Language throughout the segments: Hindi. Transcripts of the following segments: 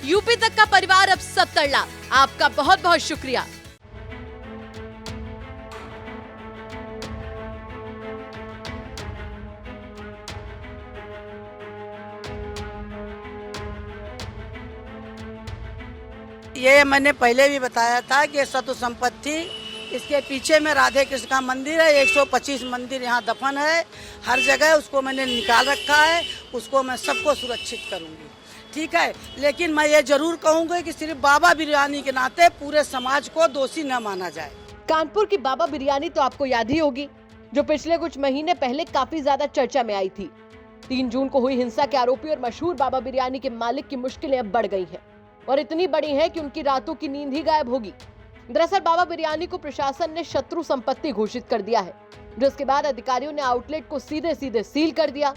यूपी तक का परिवार अब 70 लाख। आपका बहुत बहुत शुक्रिया। ये मैंने पहले भी बताया था कि शत्रु संपत्ति, इसके पीछे में राधे कृष्ण का मंदिर है, 125 मंदिर यहाँ दफन है, हर जगह उसको मैंने निकाल रखा है, उसको मैं सबको सुरक्षित करूँगी, ठीक है। लेकिन मैं ये जरूर कहूँगी कि सिर्फ बाबा बिरयानी के नाते पूरे समाज को दोषी न माना जाए। कानपुर की बाबा बिरयानी तो आपको याद ही होगी, जो पिछले कुछ महीने पहले काफी ज्यादा चर्चा में आई थी। 3 जून को हुई हिंसा के आरोपी और मशहूर बाबा बिरयानी के मालिक की मुश्किलें अब बढ़ गई हैं और इतनी बड़ी हैं कि उनकी रातों की नींद ही गायब होगी। दरअसल बाबा बिरयानी को प्रशासन ने शत्रु संपत्ति घोषित कर दिया है, जिसके बाद अधिकारियों ने आउटलेट को सीधे सीधे सील कर दिया।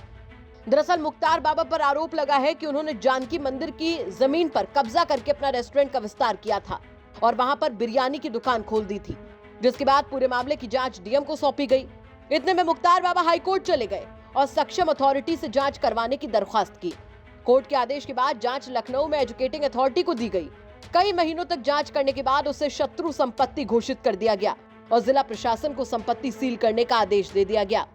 दरअसल मुख्तार बाबा पर आरोप लगा है कि उन्होंने जानकी मंदिर की जमीन पर कब्जा करके अपना रेस्टोरेंट का विस्तार किया था और वहां पर बिरयानी की दुकान खोल दी थी, जिसके बाद पूरे मामले की जांच डीएम को सौंपी गई। इतने में मुख्तार बाबा हाईकोर्ट चले गए और सक्षम अथॉरिटी से जांच करवाने की दरख्वास्त की। कोर्ट के आदेश के बाद जांच लखनऊ में एजुकेटिंग अथॉरिटी को दी गई। कई महीनों तक जांच करने के बाद उसे शत्रु संपत्ति घोषित कर दिया गया और जिला प्रशासन को संपत्ति सील करने का आदेश दे दिया गया।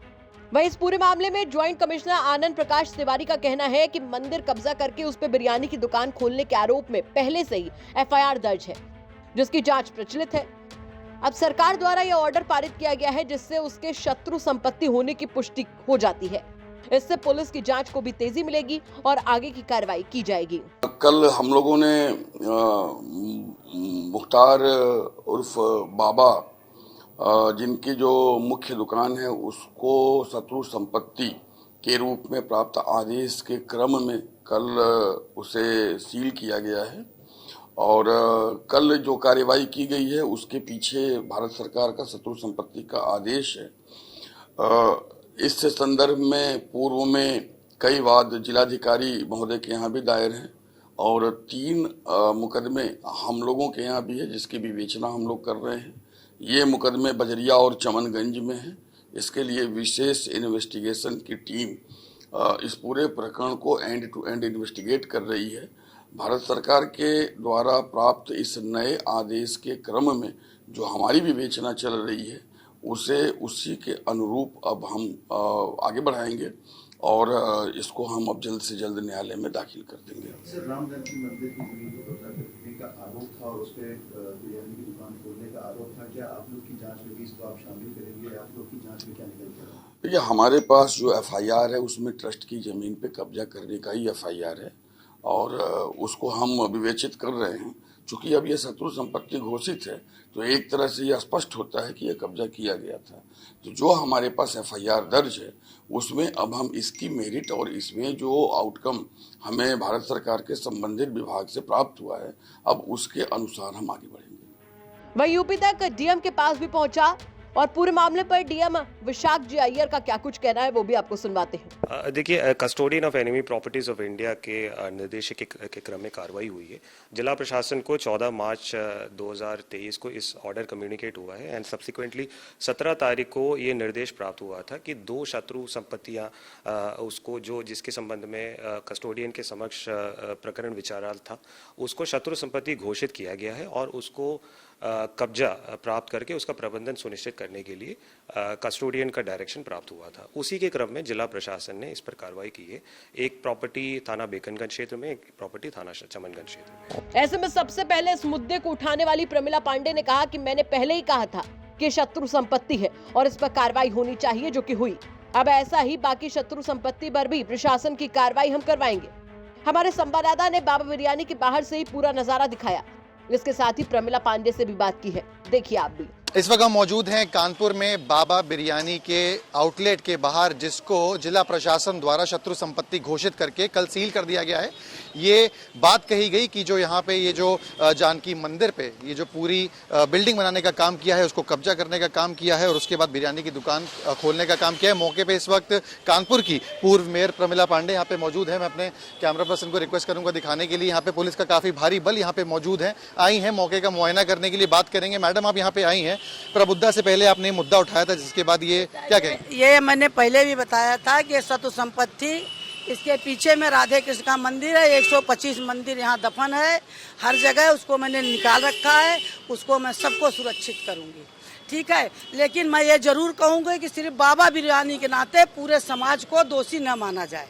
वहीं इस पूरे मामले में ज्वाइंट कमिश्नर आनंद प्रकाश तिवारी का कहना है कि मंदिर कब्जा करके उस पर बिरयानी की दुकान खोलने के आरोप में पहले से ही एफआईआर दर्ज है, जिसकी जांच प्रचलित है। अब सरकार द्वारा यह ऑर्डर पारित किया गया है, जिससे उसके शत्रु संपत्ति होने की पुष्टि हो जाती है। इससे पुलिस की जांच को भी तेजी मिलेगी और आगे की कार्रवाई की जाएगी। कल हम लोगों ने मुख्तार उर्फ बाबा, जिनकी जो मुख्य दुकान है, उसको शत्रु संपत्ति के रूप में प्राप्त आदेश के क्रम में कल उसे सील किया गया है और कल जो कार्यवाही की गई है उसके पीछे भारत सरकार का शत्रु संपत्ति का आदेश है। इस संदर्भ में पूर्व में कई वाद जिलाधिकारी महोदय के यहाँ भी दायर हैं और 3 मुकदमे हम लोगों के यहाँ भी है, जिसकी विवेचना हम लोग कर रहे हैं। ये मुकदमे बजरिया और चमनगंज में है। इसके लिए विशेष इन्वेस्टिगेशन की टीम इस पूरे प्रकरण को एंड टू एंड इन्वेस्टिगेट कर रही है। भारत सरकार के द्वारा प्राप्त इस नए आदेश के क्रम में जो हमारी विवेचना चल रही है उसे उसी के अनुरूप अब हम आगे बढ़ाएंगे और इसको हम अब जल्द से जल्द न्यायालय में दाखिल कर देंगे। सर, राम जानकी मंदिर की जमीन को कब्जा करने का आरोप था और उस पे बिरयानी की दुकान खोलने का आरोप था। क्या आप लोग की जांच में भी इसको आप शामिल करेंगे? आप लोग की जांच में क्या निकल कर रहा है? देखिए, हमारे पास जो एफआईआर है उसमें ट्रस्ट की जमीन पे कब्जा करने का ही एफआईआर है और उसको हम विवेचित कर रहे हैं। चूंकि अब यह शत्रु संपत्ति घोषित है तो एक तरह से यह स्पष्ट होता है कि यह कब्जा किया गया था। तो जो हमारे पास एफआईआर दर्ज है उसमें अब हम इसकी मेरिट और इसमें जो आउटकम हमें भारत सरकार के संबंधित विभाग से प्राप्त हुआ है, अब उसके अनुसार हम आगे बढ़ेंगे। वही यूपी तक डीएम के पास भी पहुंचा और पूरे मामले पर डीएम विशाख जी अय्यर का क्या कुछ कहना है वो भी आपको सुनवाते हैं। देखिए, custodian of enemy properties of India के निर्देशक के क्रम में कार्रवाई हुई है। जिला प्रशासन को 14 मार्च 2023 को इस ऑर्डर कम्युनिकेट हुआ है एंड सब्सिक्वेंटली 17 तारीख को ये निर्देश प्राप्त हुआ था कि 2 शत्रु संपत्तियां उसको जिसके संबंध में कस्टोडियन के समक्ष प्रकरण विचाराल था, उसको शत्रु संपत्ति घोषित किया गया है और उसको कब्जा प्राप्त करके उसका प्रबंधन सुनिश्चित करने के लिए कस्टोडियन का डायरेक्शन प्राप्त हुआ था। उसी के क्रम में जिला प्रशासन ने इस पर कार्रवाई की है। एक प्रॉपर्टी थाना बेकनगंज क्षेत्र में, एक प्रॉपर्टी थाना चमनगंज क्षेत्र में। ऐसे में सबसे पहले इस मुद्दे को उठाने वाली प्रमिला पांडे ने कहा कि मैंने पहले ही कहा था कि शत्रु संपत्ति है और इस पर कार्रवाई होनी चाहिए, जो कि हुई। अब ऐसा ही बाकी शत्रु संपत्ति पर भी प्रशासन की कार्रवाई हम करवाएंगे। हमारे संवाददाता ने बाबा बिरयानी के बाहर से ही पूरा नजारा दिखाया। इसके साथ ही प्रमिला पांडे से भी बात की है, देखिए आप भी। इस वक्त हम मौजूद हैं कानपुर में बाबा बिरयानी के आउटलेट के बाहर, जिसको जिला प्रशासन द्वारा शत्रु संपत्ति घोषित करके कल सील कर दिया गया है। ये बात कही गई कि जो यहाँ पे ये जो जानकी मंदिर पे ये जो पूरी बिल्डिंग बनाने का काम किया है, उसको कब्जा करने का काम किया है और उसके बाद बिरयानी की दुकान खोलने का काम किया है। मौके पे इस वक्त कानपुर की पूर्व मेयर प्रमिला पांडे यहाँ पे मौजूद है। मैं अपने कैमरा पर्सन को रिक्वेस्ट करूंगा दिखाने के लिए। यहाँ पे पुलिस का काफी भारी बल यहाँ पे मौजूद है, आई है मौके का मुआयना करने के लिए। बात करेंगे। मैडम, आप यहाँ पे आई हैं, प्रबुद्धा से पहले आपने मुद्दा उठाया था, जिसके बाद ये क्या कहें? ये मैंने पहले भी बताया था कि शत्रु संपत्ति इसके पीछे में राधे कृष्ण का मंदिर है, 125 मंदिर यहाँ दफन है। हर जगह उसको मैंने निकाल रखा है, उसको मैं सबको सुरक्षित करूँगी, ठीक है। लेकिन मैं ये जरूर कहूँगी कि सिर्फ बाबा बिरयानी के नाते पूरे समाज को दोषी न माना जाए।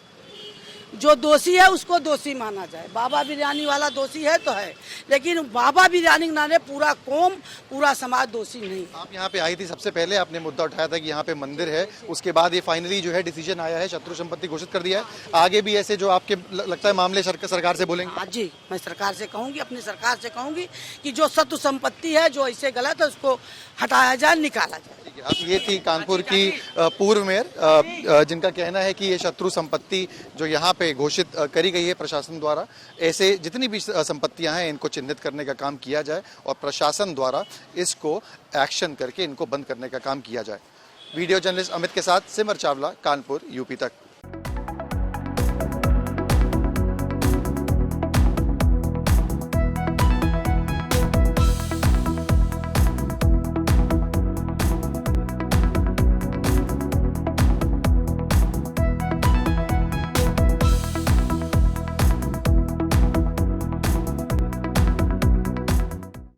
जो दोषी है उसको दोषी माना जाए। बाबा बिरयानी वाला दोषी है तो है, लेकिन बाबा बिरयानी के नाते पूरा कौम, पूरा समाज दोषी नहीं। आप यहाँ पे आई थी, सबसे पहले आपने मुद्दा उठाया था कि यहाँ पे मंदिर है, उसके बाद ये फाइनली जो है डिसीजन आया है, शत्रु संपत्ति घोषित कर दिया है। आगे भी ऐसे जो आपके लगता है मामले सरकार से बोलेंगे? हाँ जी, मैं सरकार से कहूँगी, अपनी सरकार से कहूँगी कि जो शत्रु संपत्ति है, जो ऐसे गलत है, उसको हटाया जाए, निकाला जाए। अब ये थी कानपुर की पूर्व मेयर जिनका कहना है कि ये शत्रु संपत्ति जो यहाँ पे घोषित करी गई है प्रशासन द्वारा, ऐसे जितनी भी संपत्तियां हैं इनको चिन्हित करने का काम किया जाए और प्रशासन द्वारा इसको एक्शन करके इनको बंद करने का काम किया जाए। वीडियो जर्नलिस्ट अमित के साथ सिमर चावला, कानपुर, यूपी तक।